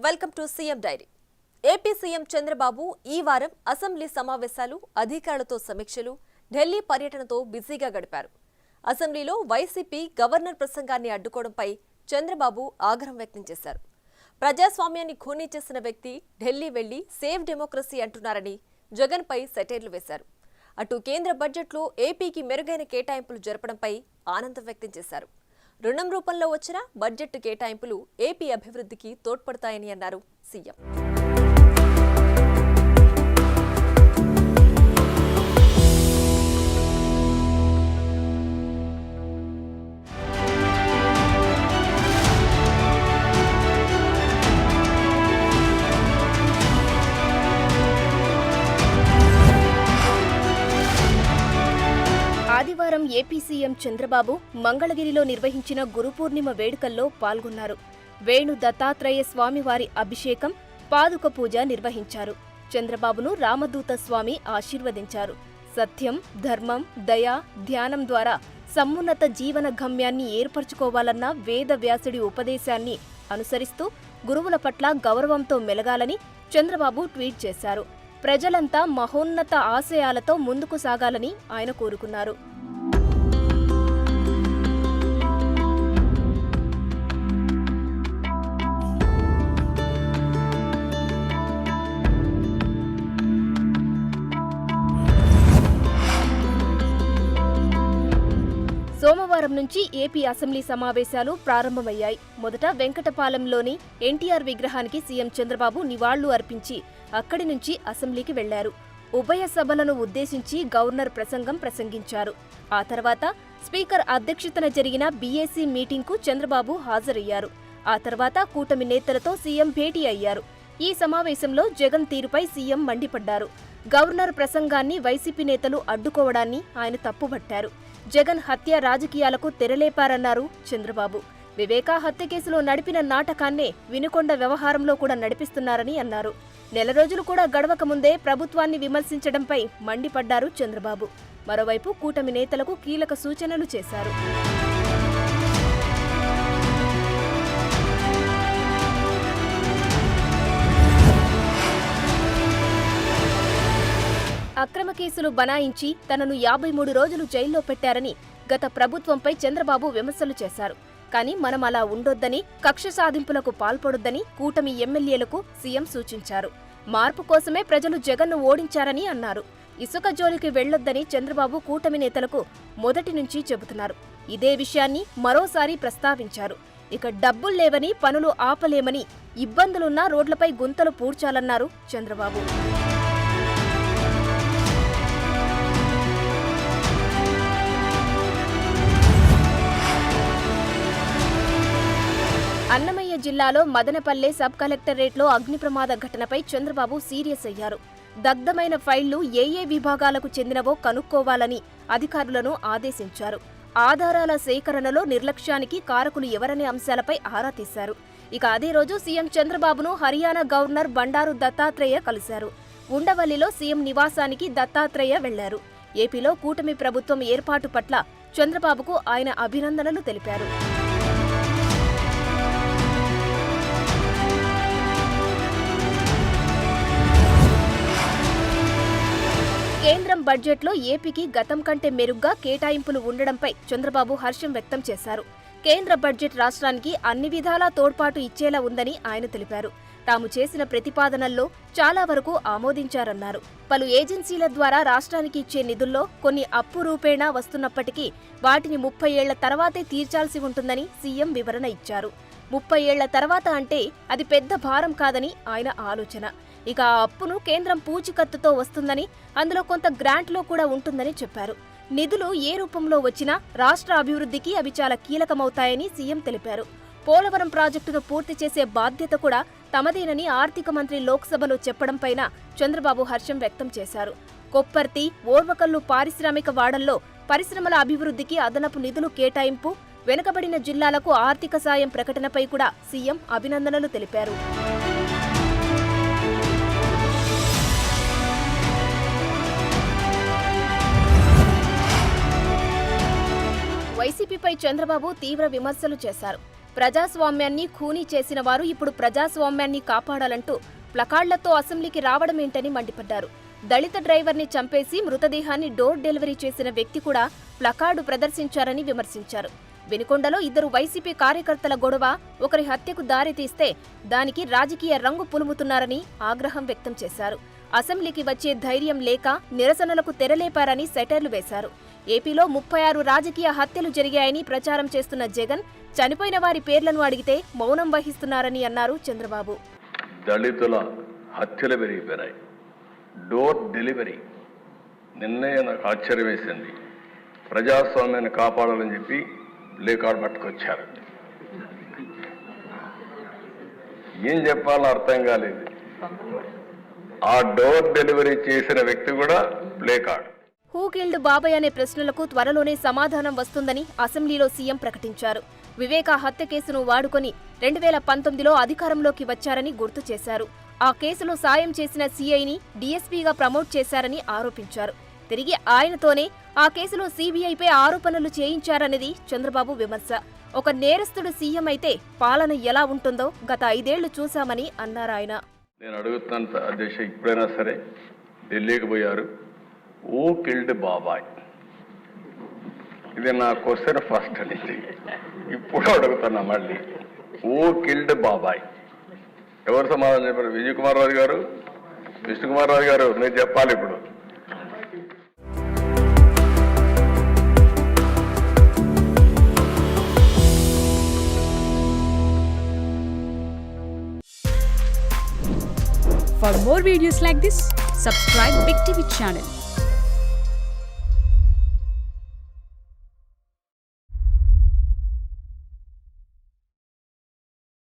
Welcome to CM diary. AP CM Chandrababu ఈ వారం assembly సమావేశాలు, అధికారులతో సమీక్షలు, ఢిల్లీ పర్యటనతో బిజీగా గడిపారు. అసెంబ్లీలో వైసీపీ గవర్నర్ ప్రసంగాన్ని అడ్డుకోవడంపై చంద్రబాబు ఆగ్రహం వ్యక్తం చేశారు. ప్రజాస్వామ్యాన్ని ఖూనీ చేసిన వ్యక్తి ఢిల్లీ వెళ్లి సేవ్ డెమోక్రసీ అంటున్నారని జగన్పై సెటైర్లు వేశారు. అటు కేంద్ర బడ్జెట్లో ఏపీకి మెరుగైన కేటాయింపులు జరపడంపై ఆనందం వ్యక్తం చేశారు. రుణం రూపంలో వచ్చిన బడ్జెట్ కేటాయింపులు ఏపీ అభివృద్ధికి తోడ్పడతాయని అన్నారు సీఎం. ఆదివారం ఏపీ సీఎం చంద్రబాబు మంగళగిరిలో నిర్వహించిన గురుపూర్ణిమ వేడుకల్లో పాల్గొన్నారు. వేణు దత్తాత్రేయ స్వామివారి అభిషేకం, పాదుక పూజ నిర్వహించారు. చంద్రబాబును రామదూత స్వామి ఆశీర్వదించారు. సత్యం, ధర్మం, దయ, ధ్యానం ద్వారా సమున్నత జీవన గమ్యాన్ని ఏర్పరచుకోవాలన్న వేద వ్యాసుడి ఉపదేశాన్ని అనుసరిస్తూ గురువుల పట్ల గౌరవంతో మెలగాలని చంద్రబాబు ట్వీట్ చేశారు. ప్రజలంతా మహోన్నత ఆశయాలతో ముందుకు సాగాలని ఆయన కోరుకున్నారు. సోమవారం నుంచి ఏపీ అసెంబ్లీ సమావేశాలు ప్రారంభమయ్యాయి. మొదట వెంకటపాలెంలోని ఎన్టీఆర్ విగ్రహానికి సీఎం చంద్రబాబు నివాళులు అర్పించి అక్కడి నుంచి అసెంబ్లీకి వెళ్లారు. ఉభయ సభలను ఉద్దేశించి గవర్నర్ ప్రసంగించారు. ఆ తర్వాత స్పీకర్ అధ్యక్షతన జరిగిన బీఏసీ మీటింగ్కు చంద్రబాబు హాజరయ్యారు. ఆ తర్వాత కూటమి నేతలతో సీఎం భేటీ అయ్యారు. ఈ సమావేశంలో జగన్ తీరుపై సీఎం మండిపడ్డారు. గవర్నర్ ప్రసంగాన్ని వైసీపీ నేతలు అడ్డుకోవడాన్ని ఆయన తప్పుబట్టారు. జగన్ హత్య రాజకీయాలకు తెరలేపారన్నారు చంద్రబాబు. వివేకా హత్య కేసులో నడిపిన నాటకాన్నే వినుకొండ వ్యవహారంలో కూడా నడిపిస్తున్నారని అన్నారు. నెల రోజులు కూడా గడవక ముందే ప్రభుత్వాన్ని విమర్శించడంపై మండిపడ్డారు చంద్రబాబు. మరోవైపు కూటమి నేతలకు కీలక సూచనలు చేశారు. అక్రమ కేసులు బనాయించి తనను 53 రోజులు జైల్లో పెట్టారని గత ప్రభుత్వంపై చంద్రబాబు విమర్శలు చేశారు. కానీ మనం అలా ఉండొద్దని, కక్ష సాధింపులకు పాల్పడొద్దని కూటమి ఎమ్మెల్యేలకు సీఎం సూచించారు. మార్పు కోసమే ప్రజలు జగన్ను ఓడించారని అన్నారు. ఇసుక జోలికి వెళ్లొద్దని చంద్రబాబు కూటమి నేతలకు మొదటి నుంచి చెబుతున్నారు. ఇదే విషయాన్ని మరోసారి ప్రస్తావించారు. ఇక డబ్బుల్లేవని, పనులు ఆపలేమని, ఇబ్బందులున్నా రోడ్లపై గుంతలు పూడ్చాలన్నారు చంద్రబాబు. అన్నమయ్య జిల్లాలో మదనపల్లె సబ్ కలెక్టరేట్లో అగ్ని ప్రమాద ఘటనపై చంద్రబాబు సీరియస్ అయ్యారు. దగ్ధమైన ఫైళ్లు ఏ విభాగాలకు చెందినవో కనుక్కోవాలని అధికారులను ఆదేశించారు. ఆధారాల సేకరణలో నిర్లక్ష్యానికి కారకులు ఎవరనే అంశాలపై ఆరా తీశారు. ఇక అదే రోజు సీఎం చంద్రబాబును హర్యానా గవర్నర్ బండారు దత్తాత్రేయ కలిశారు. ఉండవల్లిలో సీఎం నివాసానికి దత్తాత్రేయ వెళ్లారు. ఏపీలో కూటమి ప్రభుత్వం ఏర్పాటు పట్ల చంద్రబాబుకు ఆయన అభినందనలు తెలిపారు. కేంద్రం బడ్జెట్లో ఏపీకి గతం కంటే మెరుగ్గా కేటాయింపులు ఉండడంపై చంద్రబాబు హర్షం వ్యక్తం చేశారు. కేంద్ర బడ్జెట్ రాష్ట్రానికి అన్ని విధాలా తోడ్పాటు ఇచ్చేలా ఉందని ఆయన తెలిపారు. తాము చేసిన ప్రతిపాదనల్లో చాలా వరకు ఆమోదించారన్నారు. పలు ఏజెన్సీల ద్వారా రాష్ట్రానికి ఇచ్చే నిధుల్లో కొన్ని అప్పు రూపేణా వస్తున్నప్పటికీ వాటిని 30 ఏళ్ల తర్వాతే తీర్చాల్సి ఉంటుందని సీఎం వివరణ ఇచ్చారు. 30 ఏళ్ల తర్వాత అంటే అది పెద్ద భారం కాదని ఆయన ఆలోచన. ఇక ఆ అప్పును కేంద్రం పూచికత్తుతో వస్తుందని, అందులో కొంత గ్రాంట్లో కూడా ఉంటుందని చెప్పారు. నిధులు ఏ రూపంలో వచ్చినా రాష్ట్ర అభివృద్ధికి అవి చాలా కీలకమవుతాయని సీఎం తెలిపారు. పోలవరం ప్రాజెక్టును పూర్తి చేసే బాధ్యత కూడా తమదేనని ఆర్థిక మంత్రి లోక్సభలో చెప్పడంపైన చంద్రబాబు హర్షం వ్యక్తం చేశారు. కొప్పర్తి, ఓర్వకల్లు పారిశ్రామిక వాడల్లో పరిశ్రమల అభివృద్ధికి అదనపు నిధులు కేటాయింపు, వెనుకబడిన జిల్లాలకు ఆర్థిక సాయం ప్రకటనపై కూడా సీఎం అభినందనలు తెలిపారు. వైసీపీపై చంద్రబాబు తీవ్ర విమర్శలు చేశారు. ప్రజాస్వామ్యాన్ని ఖూనీ చేసిన వారు ఇప్పుడు ప్రజాస్వామ్యాన్ని కాపాడాలంటూ ప్లకార్డులతో అసెంబ్లీకి రావడమేంటని మండిపడ్డారు. దళిత డ్రైవర్ని చంపేసి మృతదేహాన్ని డోర్ డెలివరీ చేసిన వ్యక్తి కూడా ప్లకార్డు ప్రదర్శించారని విమర్శించారు. వినుకొండలో 2 వైసీపీ కార్యకర్తల గొడవ ఒకరి హత్యకు దారితీస్తే దానికి రాజకీయ రంగు పులుముతున్నారని ఆగ్రహం వ్యక్తం చేశారు. అసెంబ్లీకి వచ్చే ధైర్యం లేక నిరసనలకు తెరలేపారని సెటైర్లు వేశారు. ఏపీలో 36 రాజకీయ హత్యలు జరిగాయని ప్రచారం చేస్తున్న జగన్ చనిపోయిన వారి పేర్లను అడిగితే మౌనం వహిస్తున్నారని అన్నారు చంద్రబాబు. దళితుల హత్యలు పెరిగిపోయాయి. డోర్ డెలివరీ నిన్నే నాకు ఆశ్చర్యం వేసింది. ప్రజాస్వామ్యాన్ని కాపాడాలని చెప్పి ప్లే కార్డు పట్టుకొచ్చారు. ఏం చెప్పాలో అర్థం కాలేదు. ఆ డోర్ డెలివరీ చేసిన వ్యక్తి కూడా ప్లే కార్డు. హూ కిల్డ్ బాబాయ్ అనే ప్రశ్నలకు త్వరలోనే సమాధానం వస్తుందని అసెంబ్లీలో సీఎం ప్రకటించారు. వివేక హత్య కేసును వాడుకొని 2019లో అధికారంలోకి వచ్చారని గుర్తు చేశారు. ఆ కేసులో సాయం చేసిన సీఐని డీఎస్పీగా ప్రమోట్ చేశారని ఆరోపించారు. తిరిగి ఆయనతోనే ఆ కేసులో సీబీఐపై ఆరోపణలు చేయించారనేది చంద్రబాబు విమర్శ. ఒక నేరస్తుడు సీఎం అయితే పాలన ఎలా ఉంటుందో గత 5 ఏళ్లు చూశామని అన్నారాయన. నేను అడుగుతాను అధ్యక్ష, ఇప్పుడైనా సరే ఢిల్లీకి పోయారు. ఓ కిల్డ్ బాబాయ్, ఇది నా క్వశ్చన్ ఫస్ట్ నుంచి. ఇప్పుడు అడుగుతున్నా మళ్ళీ, ఓ కిల్డ్ బాబాయ్ ఎవరు సమాధానం చెప్పారు? విజయ్ కుమార్ రాజు గారు, విష్ణుకుమార్ రాజు గారు, మీరు చెప్పాలి ఇప్పుడు. For more videos like this, subscribe Big TV channel.